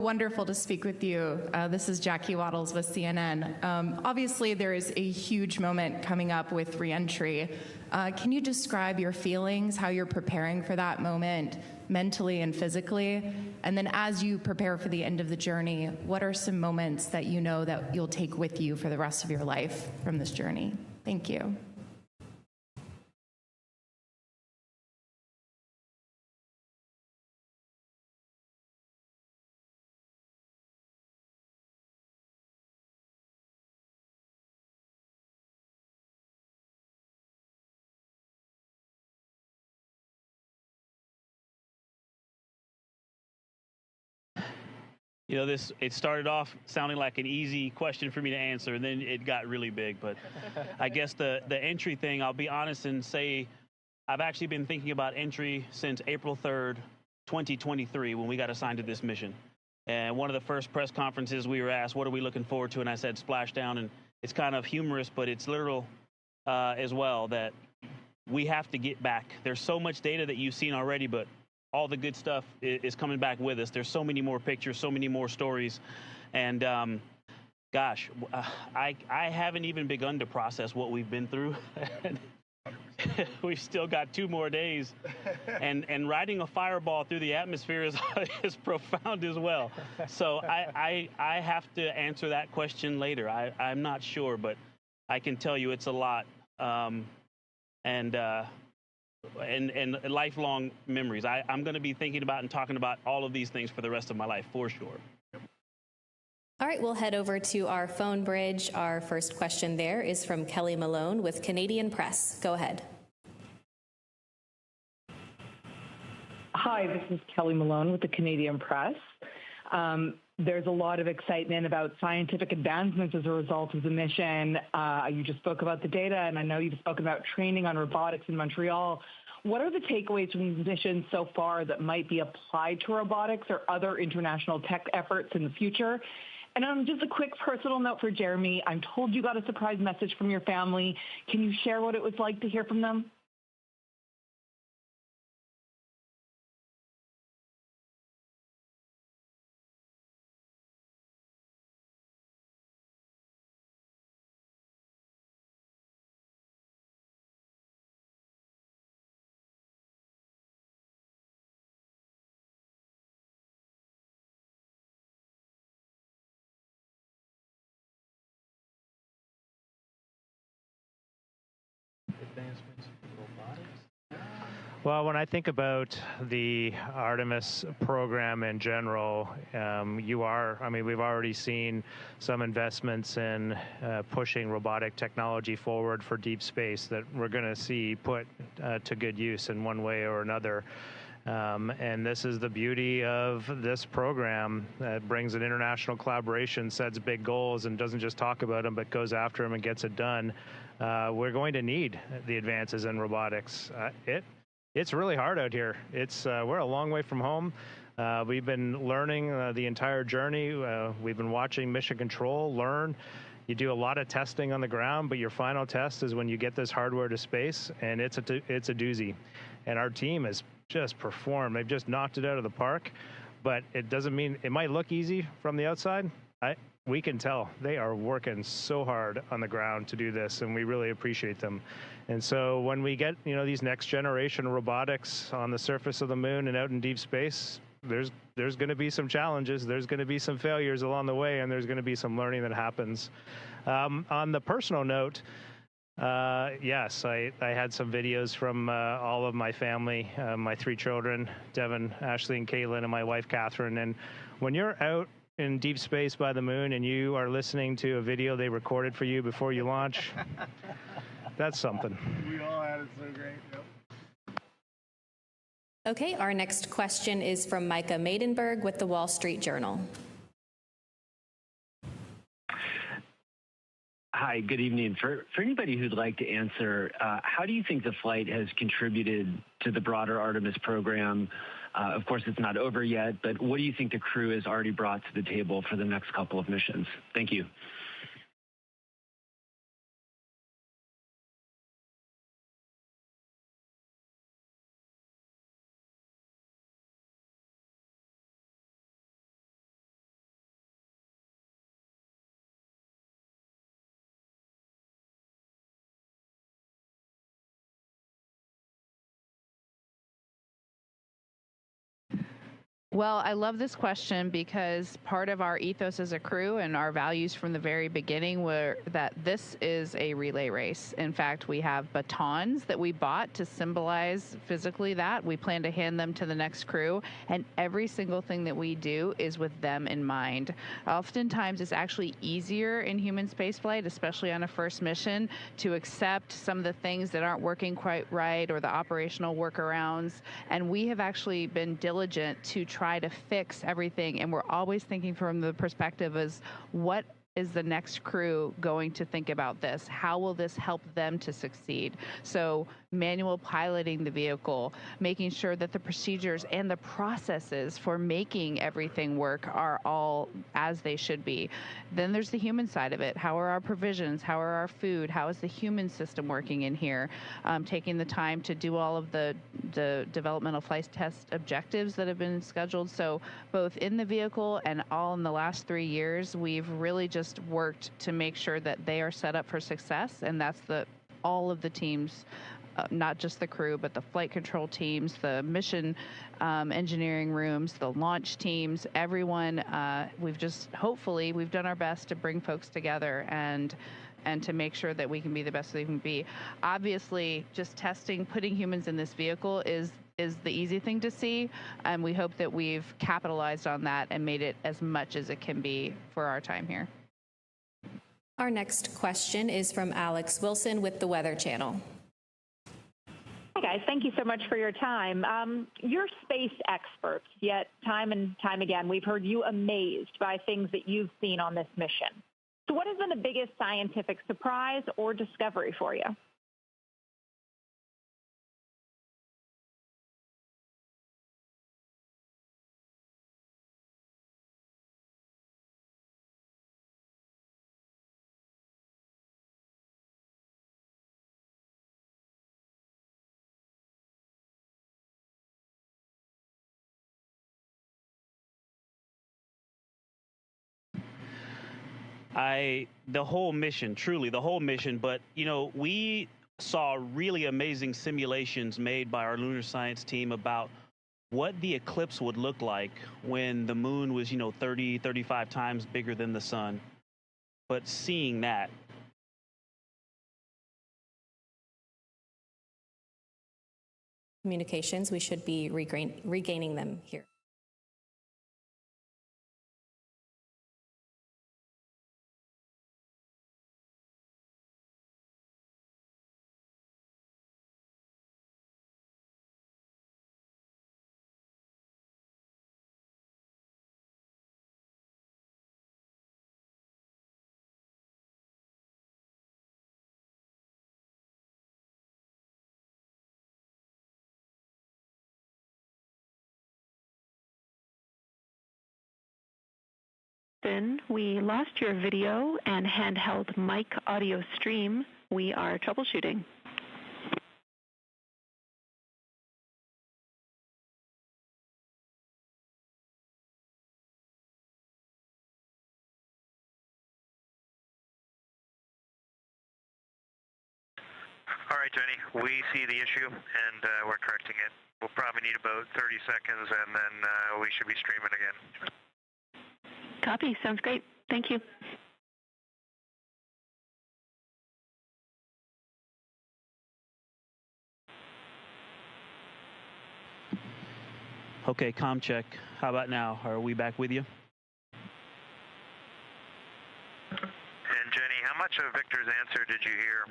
Wonderful to speak with you. This is Jackie Waddles with CNN. Obviously, there is a huge moment coming up with reentry. Can you describe your feelings, how you're preparing for that moment mentally and physically? And then as you prepare for the end of the journey, what are some moments that you know that you'll take with you for the rest of your life from this journey? Thank you. You know, it started off sounding like an easy question for me to answer, and then it got really big. But I guess the entry thing, I'll be honest and say I've actually been thinking about entry since April 3rd, 2023, when we got assigned to this mission. And one of the first press conferences we were asked, what are we looking forward to? And I said splashdown, and it's kind of humorous, but it's literal as well, that we have to get back. There's so much data that you've seen already, but all the good stuff is coming back with us. There's so many more pictures, so many more stories. And gosh, I haven't even begun to process what we've been through. We've still got 2 more days. And riding a fireball through the atmosphere is profound as well. So I have to answer that question later. I'm not sure, but I can tell you it's a lot. And lifelong memories. I'm going to be thinking about and talking about all of these things for the rest of my life, for sure. All right, we'll head over to our phone bridge. Our first question there is from Kelly Malone with Canadian Press. Go ahead. Hi, this is Kelly Malone with the Canadian Press. There's a lot of excitement about scientific advancements as a result of the mission. You just spoke about the data, and I know you've spoken about training on robotics in Montreal. What are the takeaways from these missions so far that might be applied to robotics or other international tech efforts in the future? And just a quick personal note for Jeremy. I'm told you got a surprise message from your family. Can you share what it was like to hear from them? Advancements in robotics? Well, when I think about the Artemis program in general, we've already seen some investments in pushing robotic technology forward for deep space that we're going to see put to good use in one way or another. And this is the beauty of this program that brings an international collaboration, sets big goals, and doesn't just talk about them, but goes after them and gets it done. We're going to need the advances in robotics. It's really hard out here. We're a long way from home. We've been learning the entire journey. We've been watching Mission Control learn. You do a lot of testing on the ground, but your final test is when you get this hardware to space, and it's a doozy. And our team has just performed. They've just knocked it out of the park, but it doesn't mean it might look easy from the outside. We can tell they are working so hard on the ground to do this, and we really appreciate them. And so when we get, these next generation robotics on the surface of the moon and out in deep space, there's going to be some challenges. There's going to be some failures along the way, and there's going to be some learning that happens. On the personal note, yes, I had some videos from all of my family, my 3 children, Devin, Ashley, and Caitlin, and my wife, Catherine. And when you're out in deep space by the moon and you are listening to a video they recorded for you before you launch, that's something. We all had it so great. Yep. Okay, our next question is from Micah Maidenberg with the Wall Street Journal. Hi, good evening. For anybody who'd like to answer, how do you think the flight has contributed to the broader Artemis program? Of course, it's not over yet, but what do you think the crew has already brought to the table for the next couple of missions? Thank you. Well, I love this question because part of our ethos as a crew and our values from the very beginning were that this is a relay race. In fact, we have batons that we bought to symbolize physically that. We plan to hand them to the next crew, and every single thing that we do is with them in mind. Oftentimes, it's actually easier in human spaceflight, especially on a first mission, to accept some of the things that aren't working quite right or the operational workarounds. And we have actually been diligent to try to fix everything, and we're always thinking from the perspective as what is the next crew going to think about this? How will this help them to succeed? So manual piloting the vehicle, making sure that the procedures and the processes for making everything work are all as they should be. Then there's the human side of it. How are our provisions? How are our food? How is the human system working in here? Taking the time to do all of the developmental flight test objectives that have been scheduled. So both in the vehicle and all in the last 3 years, we've really just worked to make sure that they are set up for success, and that's all of the teams, not just the crew, but the flight control teams, the mission engineering rooms, the launch teams, everyone. Hopefully, we've done our best to bring folks together and to make sure that we can be the best they can be. Obviously, just testing, putting humans in this vehicle is the easy thing to see, and we hope that we've capitalized on that and made it as much as it can be for our time here. Our next question is from Alex Wilson with the Weather Channel. Hi, guys. Thank you so much for your time. You're space experts, yet time and time again, we've heard you amazed by things that you've seen on this mission. So what has been the biggest scientific surprise or discovery for you? The whole mission, truly the whole mission, but we saw really amazing simulations made by our lunar science team about what the eclipse would look like when the moon was 30, 35 times bigger than the sun. But seeing that, Communications, we should be regaining them here. We lost your video and handheld mic audio stream. We are troubleshooting. All right, Jenny, we see the issue and we're correcting it. We'll probably need about 30 seconds and then we should be streaming again. Copy. Sounds great. Thank you. okay, comm check. How about now? Are we back with you? And Jenny, how much of Victor's answer did you hear?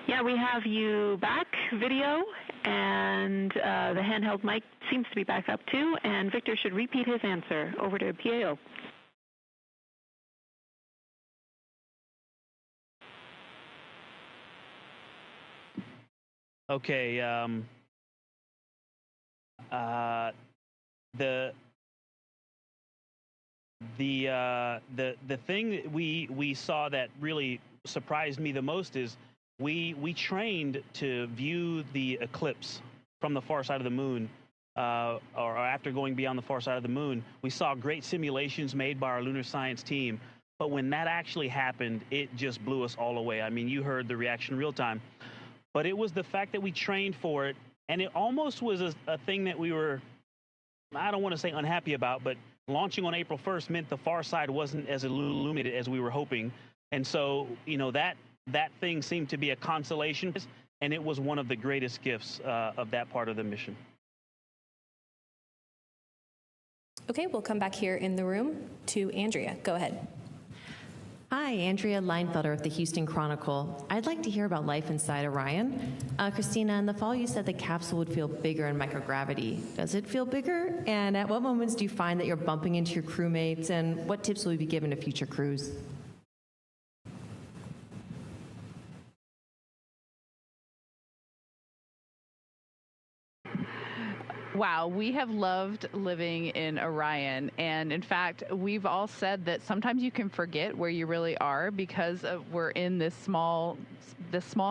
Yeah, we have you back, video, and the handheld mic seems to be back up too, and Victor should repeat his answer. Over to PAO. Okay, the thing that we saw that really surprised me the most is we trained to view the eclipse from the far side of the moon, or after going beyond the far side of the moon. We saw great simulations made by our lunar science team, but when that actually happened, it just blew us all away. I mean, you heard the reaction real time, but it was the fact that we trained for it And it almost was a thing that we were, I don't want to say unhappy about, but launching on April 1st meant the far side wasn't as illuminated as we were hoping. And so, that thing seemed to be a consolation, and it was one of the greatest gifts of that part of the mission. Okay, we'll come back here in the room to Andrea. Go ahead. Hi, Andrea Leinfelder of the Houston Chronicle. I'd like to hear about life inside Orion. Christina, in the fall you said the capsule would feel bigger in microgravity. Does it feel bigger? And at what moments do you find that you're bumping into your crewmates? And what tips will you be given to future crews? Wow, we have loved living in Orion. And in fact, we've all said that sometimes you can forget where you really are because we're in this small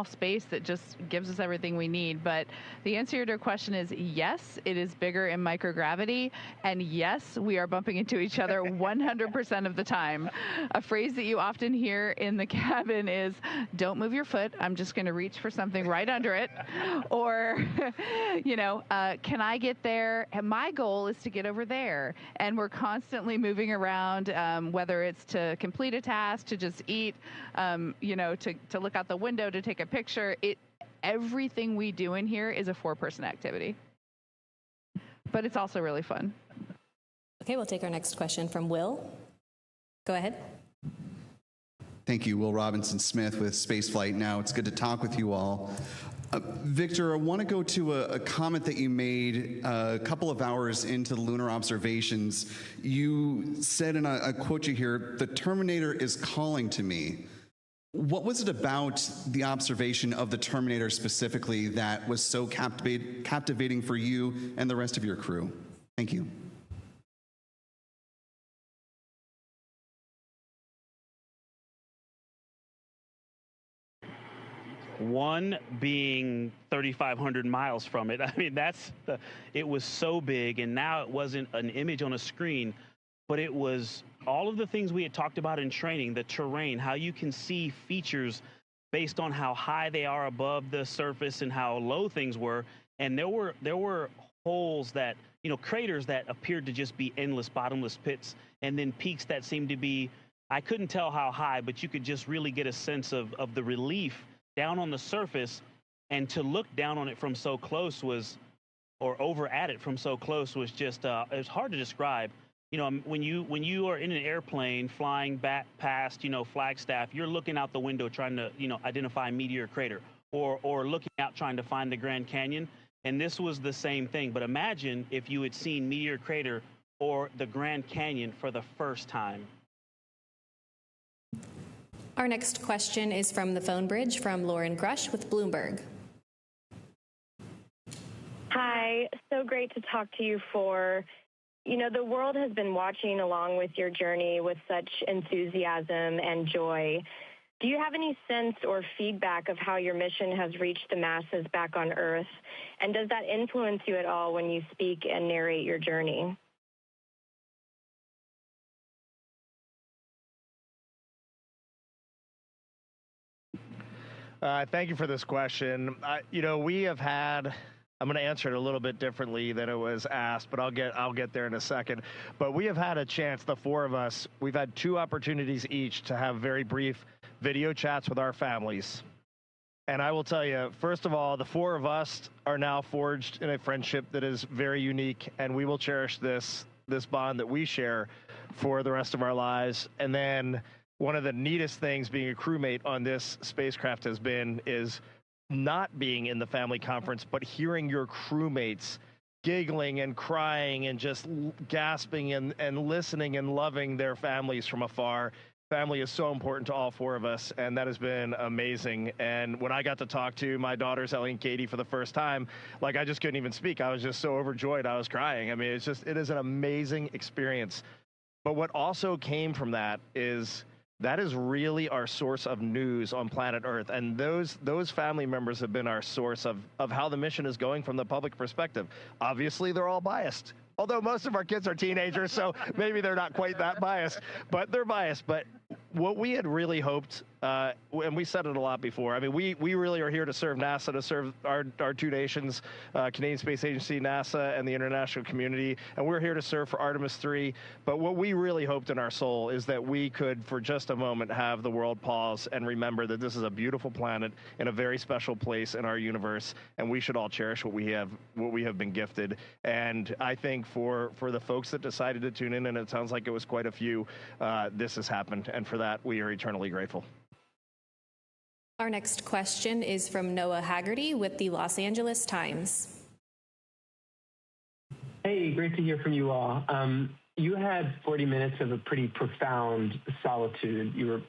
space that just gives us everything we need. But the answer to your question is yes, it is bigger in microgravity. And yes, we are bumping into each other 100% of the time. A phrase that you often hear in the cabin is, don't move your foot. I'm just going to reach for something right under it. Or, can I get there? And my goal is to get over there. And we're constantly moving around, whether it's to complete a task, to just eat, to look out the window, to take a picture. Everything we do in here is a 4-person activity. But it's also really fun. Okay, we'll take our next question from Will. Go ahead. Thank you, Will Robinson Smith with Spaceflight Now. It's good to talk with you all. Victor, I want to go to a comment that you made a couple of hours into the lunar observations. You said, and I quote you here, "The Terminator is calling to me." What was it about the observation of the Terminator specifically that was so captivating for you and the rest of your crew? Thank you. One being 3,500 miles from it. I mean, it was so big, and now it wasn't an image on a screen, but it was all of the things we had talked about in training, the terrain, how you can see features based on how high they are above the surface and how low things were. And there were holes that, craters that appeared to just be endless bottomless pits, and then peaks that seemed to be, I couldn't tell how high, but you could just really get a sense of the relief down on the surface. And to look down on it from so close or over at it from so close was just, it was hard to describe. When you are in an airplane flying back past, Flagstaff, you're looking out the window trying to, identify Meteor Crater or looking out trying to find the Grand Canyon. And this was the same thing. But imagine if you had seen Meteor Crater or the Grand Canyon for the first time. Our next question is from the phone bridge from Lauren Grush with Bloomberg. Hi, so great to talk to you for. The world has been watching along with your journey with such enthusiasm and joy. Do you have any sense or feedback of how your mission has reached the masses back on Earth? And does that influence you at all when you speak and narrate your journey? Thank you for this question. We have had, I'm going to answer it a little bit differently than it was asked, but I'll get there in a second. But we have had a chance, the four of us, we've had 2 opportunities each to have very brief video chats with our families. And I will tell you, first of all, the 4 of us are now forged in a friendship that is very unique, and we will cherish this bond that we share for the rest of our lives. And then one of the neatest things being a crewmate on this spacecraft is not being in the family conference, but hearing your crewmates giggling and crying and just gasping and listening and loving their families from afar. Family is so important to all 4 of us, and that has been amazing. And when I got to talk to my daughters, Ellie and Katie, for the first time, I just couldn't even speak. I was just so overjoyed. I was crying. I mean, it is an amazing experience. But what also came from that is really our source of news on planet Earth. And those family members have been our source of how the mission is going from the public perspective. Obviously, they're all biased. Although most of our kids are teenagers, so maybe they're not quite that biased, but they're biased. But what we had really hoped and we said it a lot before. I mean, we really are here to serve NASA, to serve our two nations, Canadian Space Agency, NASA, and the international community, and we're here to serve for Artemis III. But what we really hoped in our soul is that we could, for just a moment, have the world pause and remember that this is a beautiful planet in a very special place in our universe, and we should all cherish what we have been gifted. And I think for the folks that decided to tune in, and it sounds like it was quite a few, this has happened, and for that we are eternally grateful. Our next question is from Noah Haggerty with the Los Angeles Times. Hey, great to hear from you all. You had 40 minutes of a pretty profound solitude. You were,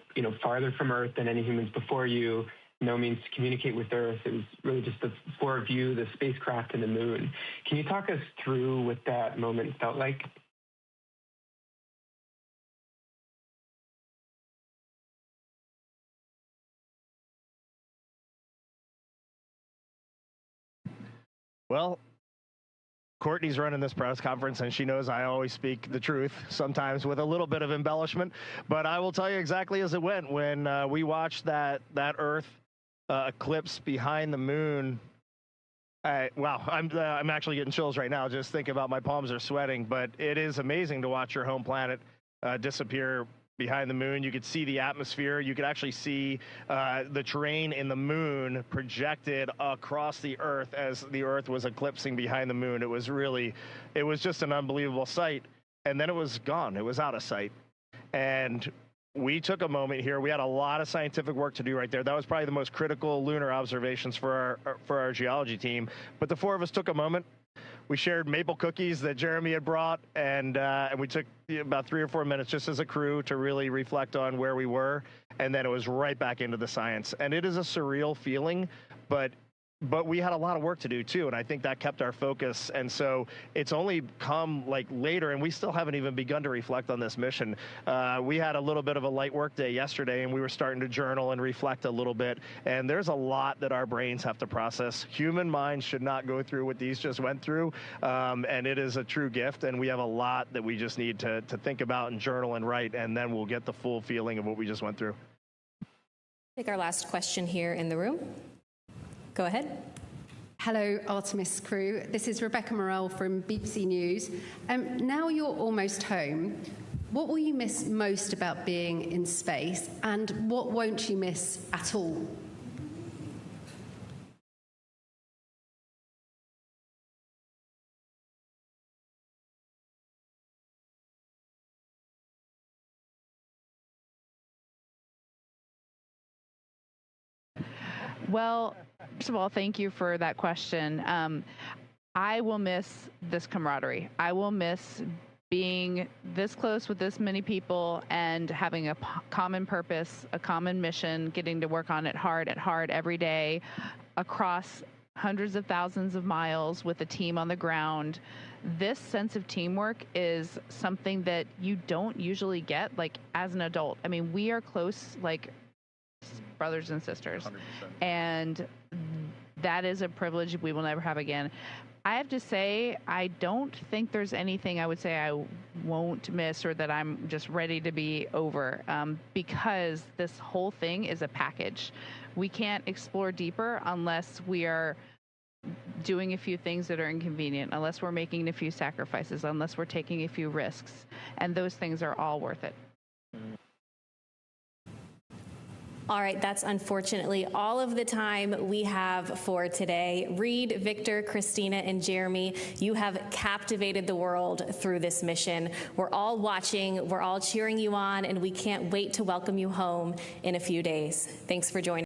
farther from Earth than any humans before you. No means to communicate with Earth. It was really just the four of you, the spacecraft, and the moon. Can you talk us through what that moment felt like? Well, Courtney's running this press conference, and she knows I always speak the truth, sometimes with a little bit of embellishment. But I will tell you exactly as it went. When we watched that Earth eclipse behind the moon, wow, I'm actually getting chills right now. Just thinking about, my palms are sweating. But it is amazing to watch your home planet disappear behind the moon. You could see the atmosphere. You could actually see the terrain in the moon projected across the Earth as the Earth was eclipsing behind the moon. It was just an unbelievable sight. And then it was gone. It was out of sight. And we took a moment here. We had a lot of scientific work to do right there. That was probably the most critical lunar observations for our geology team. But the four of us took a moment. We shared maple cookies that Jeremy had brought, and we took about 3 or 4 minutes just as a crew to really reflect on where we were, and then it was right back into the science. And it is a surreal feeling, but we had a lot of work to do too, and I think that kept our focus. And so it's only come later, and we still haven't even begun to reflect on this mission. We had a little bit of a light work day yesterday, and we were starting to journal and reflect a little bit. And there's a lot that our brains have to process. Human minds should not go through what these just went through, and it is a true gift. And we have a lot that we just need to think about and journal and write, and then we'll get the full feeling of what we just went through. Take our last question here in the room. Go ahead. Hello, Artemis crew. This is Rebecca Morell from BBC News. Now you're almost home. What will you miss most about being in space, and what won't you miss at all? Well, first of all, thank you for that question. I will miss this camaraderie. I will miss being this close with this many people and having a common purpose, a common mission, getting to work on it hard every day across hundreds of thousands of miles with a team on the ground. This sense of teamwork is something that you don't usually get as an adult. I mean, we are close brothers and sisters. 100%. And that is a privilege we will never have again. I have to say, I don't think there's anything I would say I won't miss or that I'm just ready to be over, because this whole thing is a package. We can't explore deeper unless we are doing a few things that are inconvenient, unless we're making a few sacrifices, unless we're taking a few risks. And those things are all worth it. All right, that's unfortunately all of the time we have for today. Reed, Victor, Christina, and Jeremy, you have captivated the world through this mission. We're all watching, we're all cheering you on, and we can't wait to welcome you home in a few days. Thanks for joining.